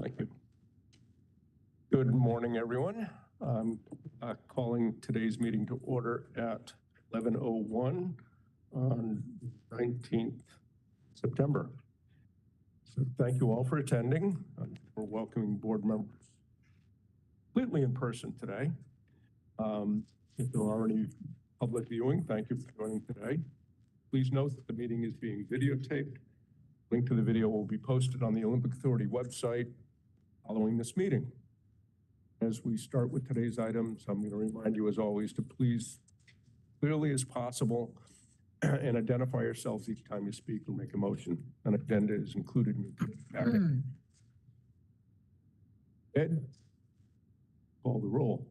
Thank you. Good morning, everyone. I'm calling today's meeting to order at 11:01 on 19th September. So thank you all for attending. We're welcoming board members completely in person today. If there are any public viewing, thank you for joining today. Please note that the meeting is being videotaped. Link to the video will be posted on the Olympic Authority website following this meeting. As we start with today's items, I'm going to remind you, as always, to please, clearly as possible, and identify yourselves each time you speak or make a motion. An agenda is included in your packet. Ed, call the roll.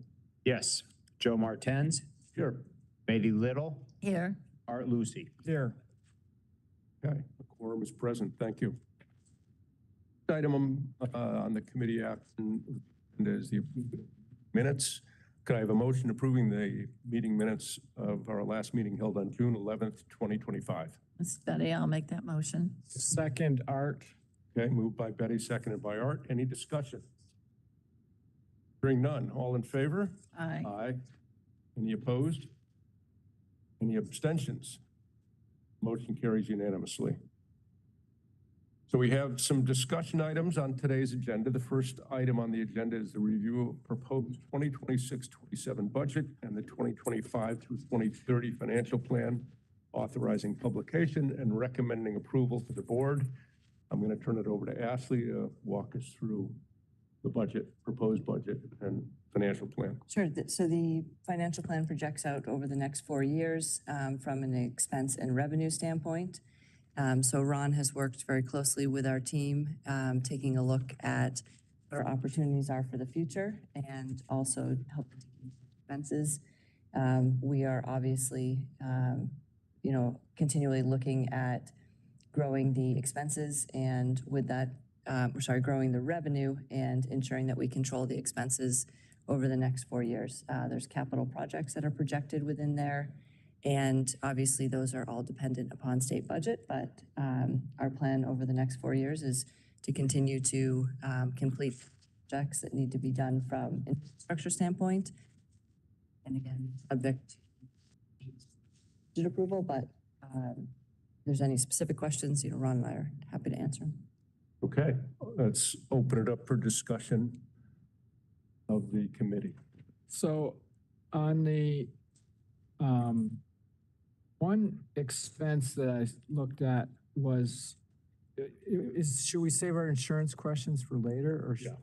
Yes. Joe Martens. Here. Betty Little. Here. Art Lucy. Here. Okay, the quorum is present. Thank you. Item on the committee action is the minutes. Could I have a motion approving the meeting minutes of our last meeting held on June 11th, 2025? This is Betty. I'll make that motion. Second, Art. Okay, moved by Betty, seconded by Art. Any discussion? Hearing none. All in favor? Aye. Aye. Any opposed? Any abstentions? Motion carries unanimously. So we have some discussion items on today's agenda. The first item on the agenda is the review of proposed 2026-27 budget and the 2025 through 2030 financial plan, authorizing publication and recommending approval to the board. I'm going to turn it over to Ashley to walk us through the budget, proposed budget and financial plan. Sure. So the financial plan projects out over the next 4 years from an expense and revenue standpoint. So Ron has worked very closely with our team, taking a look at what our opportunities are for the future and also help expenses. We are obviously, continually looking at growing the expenses and with that, growing the revenue and ensuring that we control the expenses over the next 4 years. There's capital projects that are projected within there. And obviously those are all dependent upon state budget, but our plan over the next 4 years is to continue to complete projects that need to be done from infrastructure standpoint. And again, subject to approval, but if there's any specific questions, Ron and I are happy to answer them. Okay, let's open it up for discussion of the committee. So on the one expense that I looked at was, should we save our insurance questions for later or? Yeah.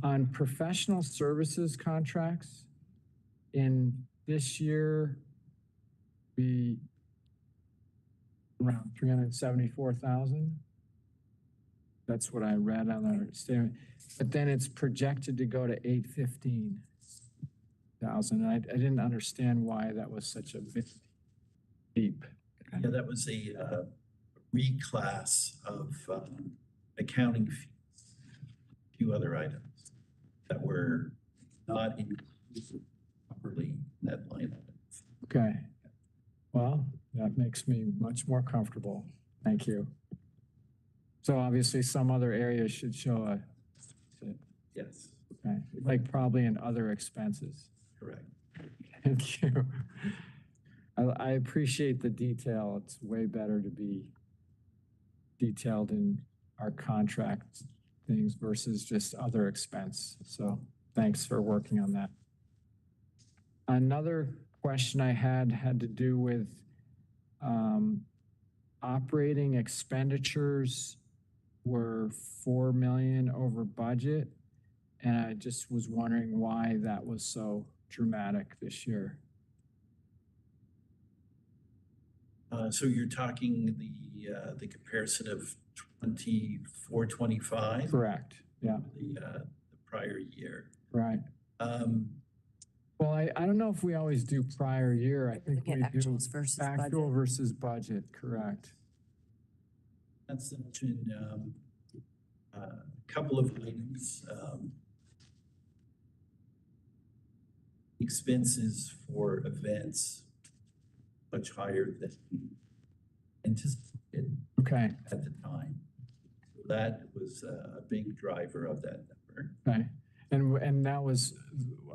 On professional services contracts, in this year, we around 374,000. That's what I read on our statement. But then it's projected to go to 815,000. I didn't understand why that was such a bit deep. Yeah, that was a reclass of accounting fees, a few other items that were not included properly in that line item. Okay. Well, that makes me much more comfortable. Thank you. So obviously some other areas should show a. Yes. Okay. Like probably in other expenses. Correct. Thank you. I appreciate the detail. It's way better to be detailed in our contract things versus just other expense. So thanks for working on that. Another question I had to do with operating expenditures were $4 million over budget. And I just was wondering why that was so dramatic this year. So you're talking the comparison of 24-25? Correct. Yeah. The prior year. Right. Well, I don't know if we always do prior year. I think we do versus actual budget. versus budget. Correct. That's mentioned a couple of items. Expenses for events much higher than anticipated Okay. at the time. So That was a big driver of that number. Okay. And that was,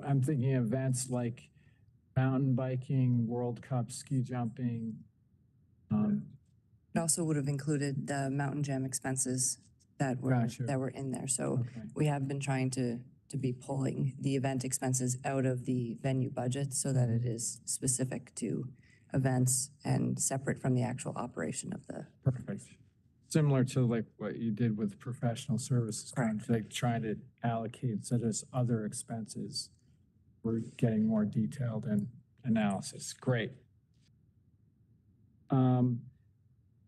I'm thinking events like mountain biking, World Cup, ski jumping. It also would have included the Mountain Jam expenses that were, Gotcha. that were in there. So Okay. we have been trying to be pulling the event expenses out of the venue budget so that it is specific to events and separate from the actual operation of the. Perfect. Similar to like what you did with professional services, Correct. like trying to allocate such as other expenses. We're getting more detailed in analysis. Great.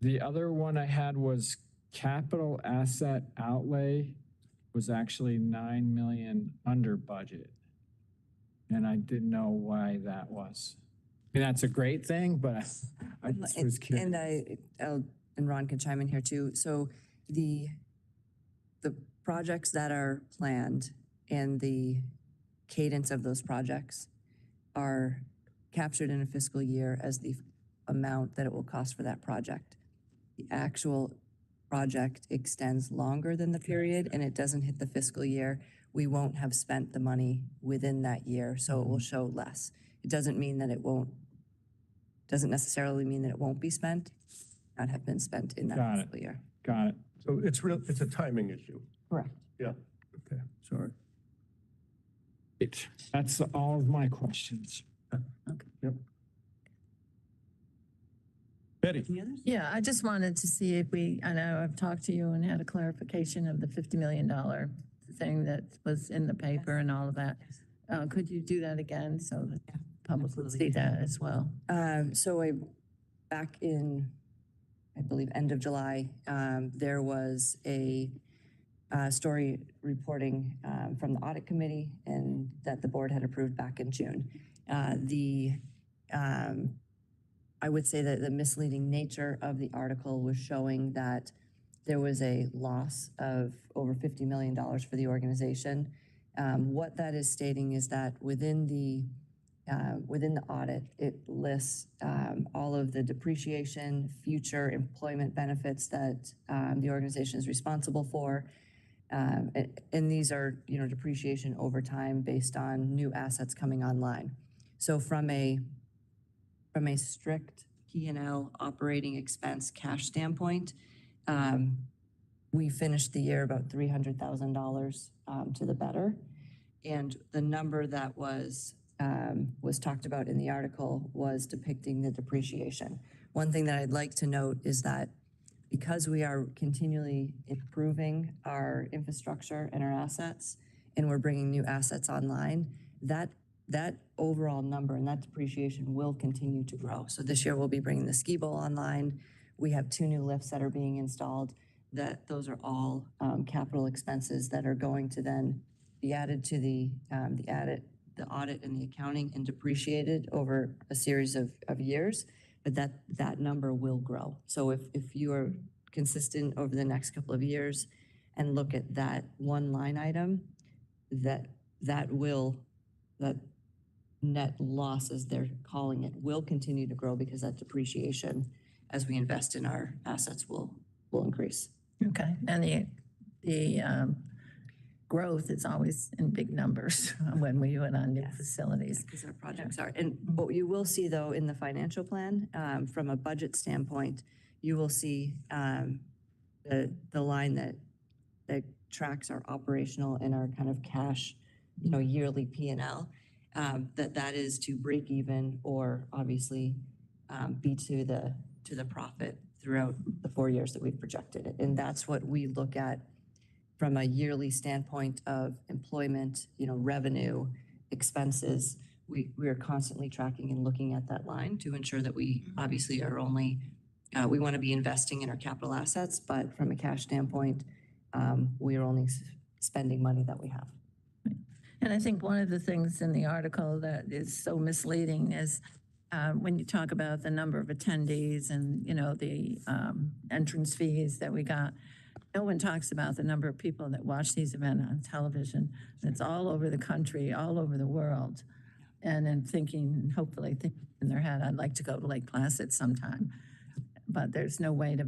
The other one I had was capital asset outlay was actually 9 million under budget. And I didn't know why that was. I mean, that's a great thing, but I just was curious. And Ron can chime in here too. So the projects that are planned and the cadence of those projects are captured in a fiscal year as the amount that it will cost for that project. The actual project extends longer than the period and it doesn't hit the fiscal year. We won't have spent the money within that year, so it will show less. It doesn't mean that it won't, doesn't necessarily mean that it won't be spent, not have been spent in Got that it. fiscal year. Got it. So it's a timing issue. Correct. Yeah, okay, sorry. That's all of my questions. Betty? Yeah, I just wanted to see if I know I've talked to you and had a clarification of the $50 million thing that was in the paper and all of that. Could you do that again so that the public would see that as well? Back in, I believe, end of July, there was a story reporting from the audit committee and that the board had approved back in June. I would say that the misleading nature of the article was showing that there was a loss of over $50 million for the organization. What that is stating is that within the audit, it lists all of the depreciation, future employment benefits that the organization is responsible for. And these are, depreciation over time based on new assets coming online. So from a strict P&L operating expense cash standpoint, we finished the year about $300,000 to the better. And the number that was talked about in the article was depicting the depreciation. One thing that I'd like to note is that because we are continually improving our infrastructure and our assets, and we're bringing new assets online, that overall number and that depreciation will continue to grow. So this year we'll be bringing the ski bowl online. We have 2 new lifts that are being installed. Those are all capital expenses that are going to then be added to the audit and the accounting and depreciated over a series of years. But that number will grow. So if you are consistent over the next couple of years and look at that one line item, that net loss, as they're calling it, will continue to grow because that depreciation, as we invest in our assets, will increase. Okay, and the growth is always in big numbers when we went on new facilities. Because our projects are. And what you will see, though, in the financial plan, from a budget standpoint, you will see the line that tracks our operational and our kind of cash, yearly P&L, that is to break even or obviously be to the profit throughout the 4 years that we've projected it. And that's what we look at from a yearly standpoint of employment, revenue, expenses. We are constantly tracking and looking at that line to ensure that we obviously are only, we want to be investing in our capital assets, but from a cash standpoint, we are only spending money that we have. And I think one of the things in the article that is so misleading is when you talk about the number of attendees and, the entrance fees that we got, no one talks about the number of people that watch these events on television. It's all over the country, all over the world. And then hopefully thinking in their head, I'd like to go to Lake Placid sometime. but there's no way to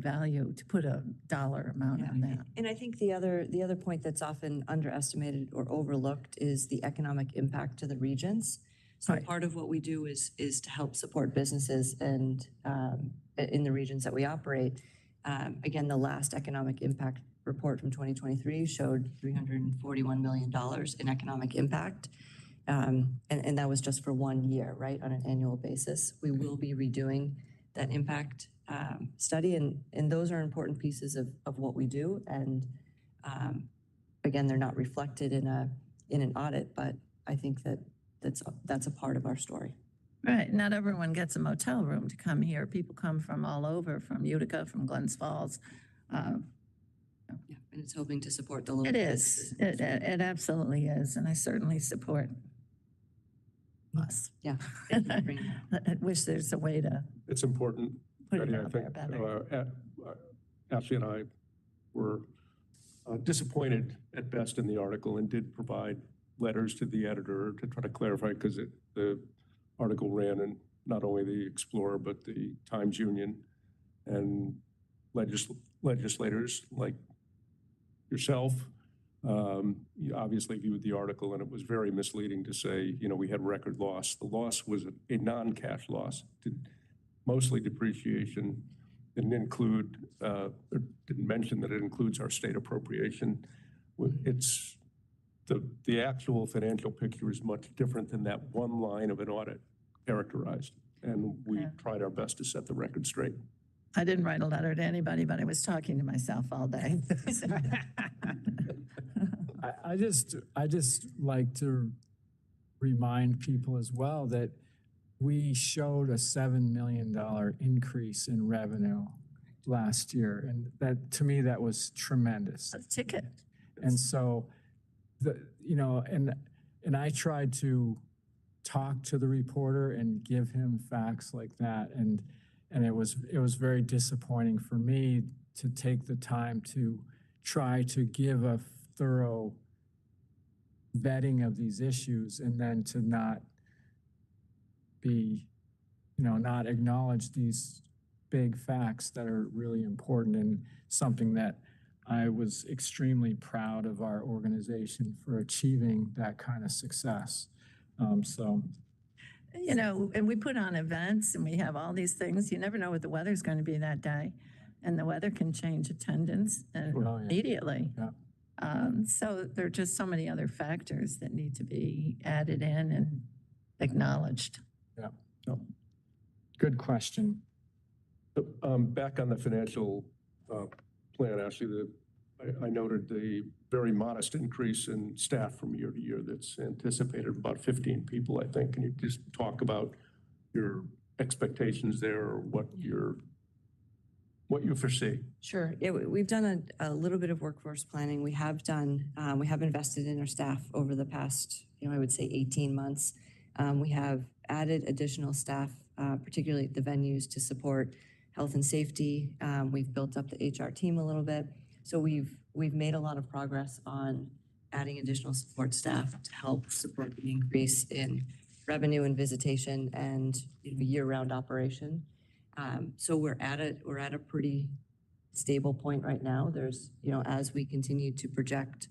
put a dollar amount on that. And I think the other point that's often underestimated or overlooked is the economic impact to the regions. So Right. part of what we do is to help support businesses and in the regions that we operate. Again, the last economic impact report from 2023 showed $341 million in economic impact. And that was just for 1 year, right, on an annual basis. We will be redoing that impact study, and those are important pieces of what we do. And again, they're not reflected in an audit, but I think that's a part of our story. Right, not everyone gets a motel room to come here. People come from all over, from Utica, from Glens Falls. Yeah, and it's hoping to support the local. It is, it absolutely is, and I certainly support us. Yeah. Thank you for bringing that. I wish there's a way to It's important. put it Betty, I out there think better. Ashley and I were disappointed at best in the article and did provide letters to the editor to try to clarify, because the article ran in not only the Explorer, but the Times Union, and legislators like yourself, you obviously viewed the article, and it was very misleading to say, we had record loss. The loss was a non-cash loss, mostly depreciation. Didn't include, or didn't mention that it includes our state appropriation. It's the actual financial picture is much different than that one line of an audit characterized, and we tried our best to set the record straight. I didn't write a letter to anybody, but I was talking to myself all day. I just like to remind people as well that we showed a $7 million increase in revenue last year. And that, to me, that was tremendous. A ticket. And so, and I tried to talk to the reporter and give him facts like that. And it was very disappointing for me to take the time to try to give a thorough vetting of these issues and then to not be, not acknowledge these big facts that are really important, and something that I was extremely proud of our organization for achieving that kind of success. And we put on events and we have all these things. You never know what the weather's going to be that day. And the weather can change attendance immediately. Yeah. So there are just so many other factors that need to be added in and acknowledged. Yeah. So, good question. Back on the financial plan, Ashley, I noted the very modest increase in staff from year to year that's anticipated, about 15 people, I think. Can you just talk about your expectations there, or what you foresee? Sure. Yeah, we've done a little bit of workforce planning. We have invested in our staff over the past, I would say 18 months. We have added additional staff, particularly at the venues, to support health and safety. We've built up the HR team a little bit. So we've made a lot of progress on adding additional support staff to help support the increase in revenue and visitation and year-round operation. So we're at a pretty stable point right now. There's, as we continue to project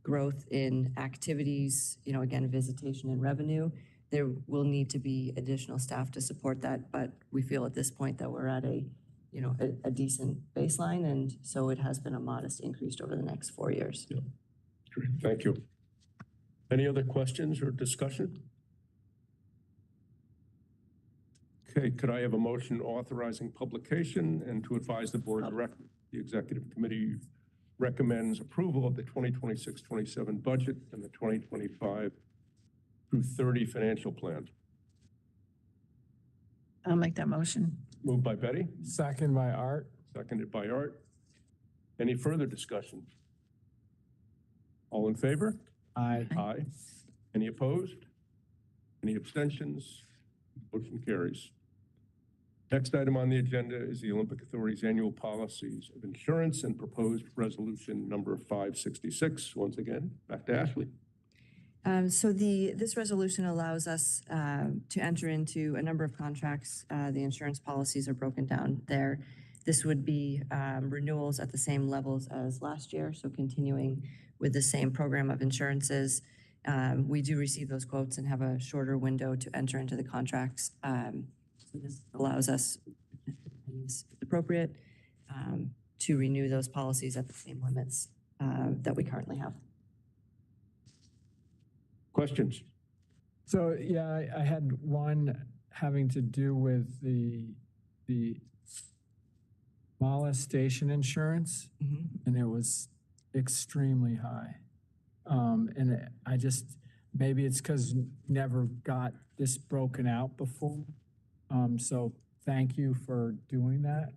growth in activities, again, visitation and revenue, there will need to be additional staff to support that. But we feel at this point that we're at a decent baseline. And so it has been a modest increase over the next 4 years. Yeah. Great. Thank you. Any other questions or discussion? Okay, could I have a motion authorizing publication and to advise the board directly? The executive committee recommends approval of the 2026-27 budget and the 2025 through 30 financial plan. I'll make that motion. Moved by Betty, Second by Art. seconded by Art. Any further discussion? All in favor? Aye. Aye. Any opposed? Any abstentions? Motion carries. Next item on the agenda is the Olympic Authority's annual policies of insurance and proposed resolution number 566. Once again, back to Ashley. So this resolution allows us to enter into a number of contracts. The insurance policies are broken down there. This would be renewals at the same levels as last year, so continuing with the same program of insurances. We do receive those quotes and have a shorter window to enter into the contracts. So this allows us, if appropriate, to renew those policies at the same limits that we currently have. Questions? So, yeah, I had one having to do with the molestation insurance, and it was extremely high. And I just, maybe it's because never got this broken out before. So thank you for doing that,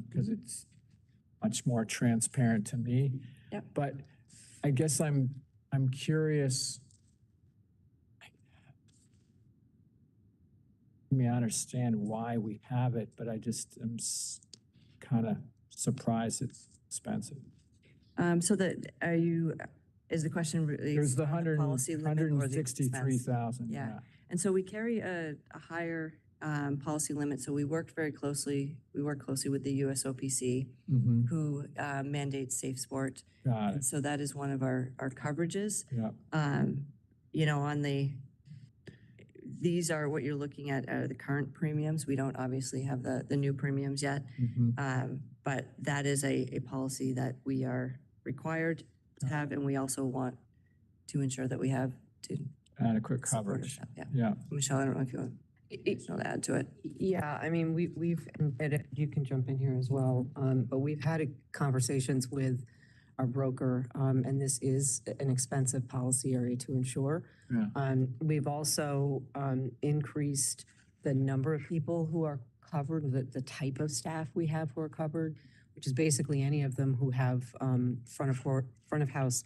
because it's much more transparent to me. Yep. But I guess I'm curious. I mean, I understand why we have it, but I just am kind of surprised it's expensive. So that, is the question really? There's the policy limit or the expense? 163,000. Yeah. And so we carry a higher policy limit. So we work closely with the USOPC, Mm-hmm. who mandates safe sport. Got And it. so that is one of our coverages. Yeah. You know, these are what you're looking at, the current premiums. We don't obviously have the new premiums yet. Mm-hmm. But that is a policy that we are required to have, and we also want to ensure that we have to Adequate support coverage. ourselves. Yeah. Yeah. Michelle, I don't know if you want to add to it. Yeah, I mean, we've, and Ed, you can jump in here as well, but we've had conversations with our broker, and this is an expensive policy area to insure. Yeah. We've also increased the number of people who are covered, the type of staff we have who are covered, which is basically any of them who have front of house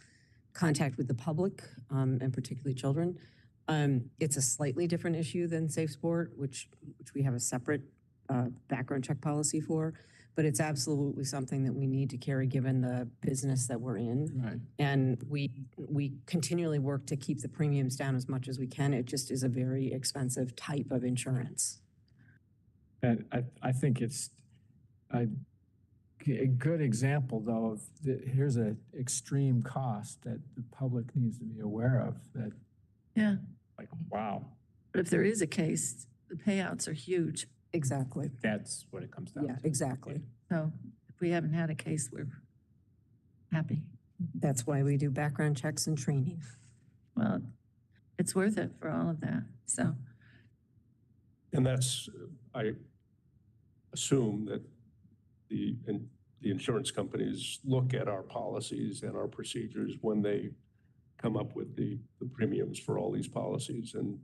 contact with the public, and particularly children. It's a slightly different issue than Safe Sport, which we have a separate background check policy for, but it's absolutely something that we need to carry given the business that we're in. Right. And we continually work to keep the premiums down as much as we can. It just is a very expensive type of insurance. And I think it's a good example, though, of here's an extreme cost that the public needs to be aware of. That, Yeah, like, wow. but if there is a case, the payouts are huge. Exactly. That's what it comes down Yeah, to. exactly. So if we haven't had a case, we're happy. That's why we do background checks and training. Well, it's worth it for all of that. So, And that's, I assume that the insurance companies look at our policies and our procedures when they come up with the premiums for all these policies. And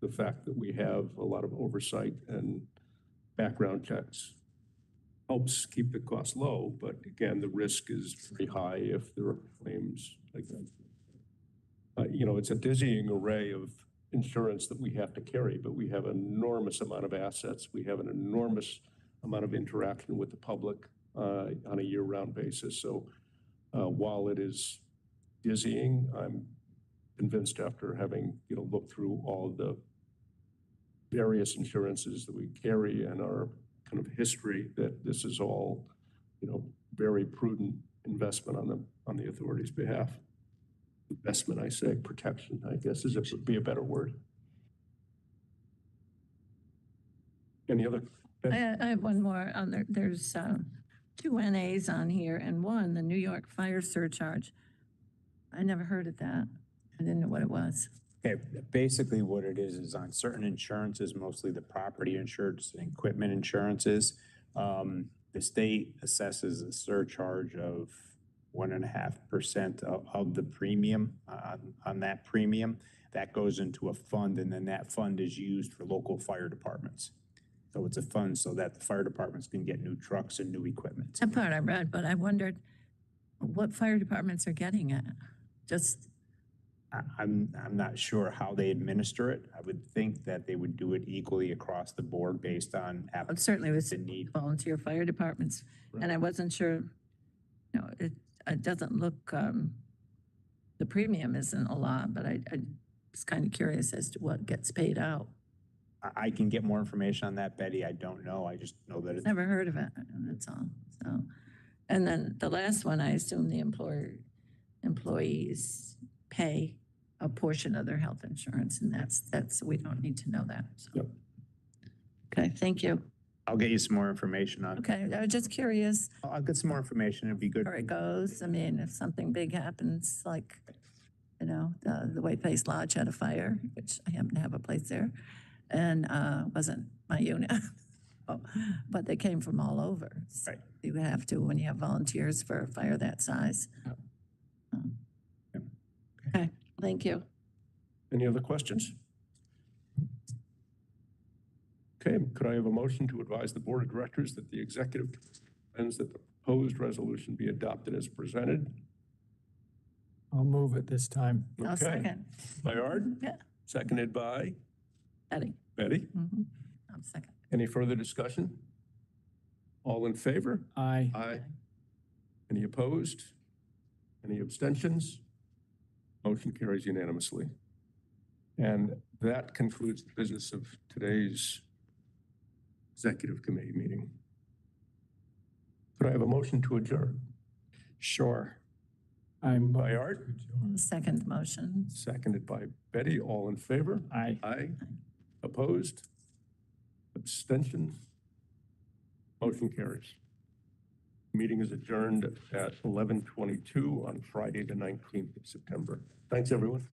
the fact that we have a lot of oversight and background checks helps keep the cost low. But again, the risk is very high if there are claims like that. You know, it's a dizzying array of insurance that we have to carry, but we have an enormous amount of assets. We have an enormous amount of interaction with the public on a year-round basis. So while it is dizzying, I'm convinced after having, looked through all the various insurances that we carry and our kind of history, that this is all, very prudent investment on the authority's behalf. Investment, I say, protection, I guess, would be a better word. Any other? I have one more on there. There's two NAs on here, and one, the New York fire surcharge. I never heard of that. I didn't know what it was. Okay, basically what it is on certain insurances, mostly the property insurance and equipment insurances, the state assesses a surcharge of 1.5% of the premium on that premium. That goes into a fund, and then that fund is used for local fire departments. So it's a fund so that the fire departments can get new trucks and new equipment. That part I read, but I wondered what fire departments are getting it. Just I'm not sure how they administer it. I would think that they would do it equally across the board based on certainly with the need. volunteer fire departments, and I wasn't sure. It doesn't look. The premium isn't a lot, but I was kind of curious as to what gets paid out. I can get more information on that, Betty. I don't know. I just know that it's. Never heard of it, that's all, so. And then the last one, I assume the employees pay a portion of their health insurance, and that's, we don't need to know that, so. Yep. Okay, thank you. I'll get you some more information on. Okay, I was just curious I'll get some more information. It'd be good. where it goes. I mean, if something big happens, like, you know, the White Face Lodge had a fire, which I happen to have a place there, and wasn't my unit. Oh, but they came from all over. So Right. you have to, when you have volunteers for a fire that size. Yep. Yep. Okay, thank you. Any other questions? Okay, could I have a motion to advise the Board of Directors that the executive recommends that the proposed resolution be adopted as presented? I'll move it this time. I'll Okay. second. By Ard, Yeah, seconded by Betty. Betty. Mhm. I'll second. Any further discussion? All in favor? Aye. Aye. Any opposed? Any abstentions? Motion carries unanimously. And that concludes the business of today's executive committee meeting. Could I have a motion to adjourn? Sure. I'm. By Art, Second motion. seconded by Betty. All in favor? Aye. Aye. Opposed? Abstentions? Motion carries. Meeting is adjourned at 11:22 on Friday, the 19th of September. Thanks, everyone.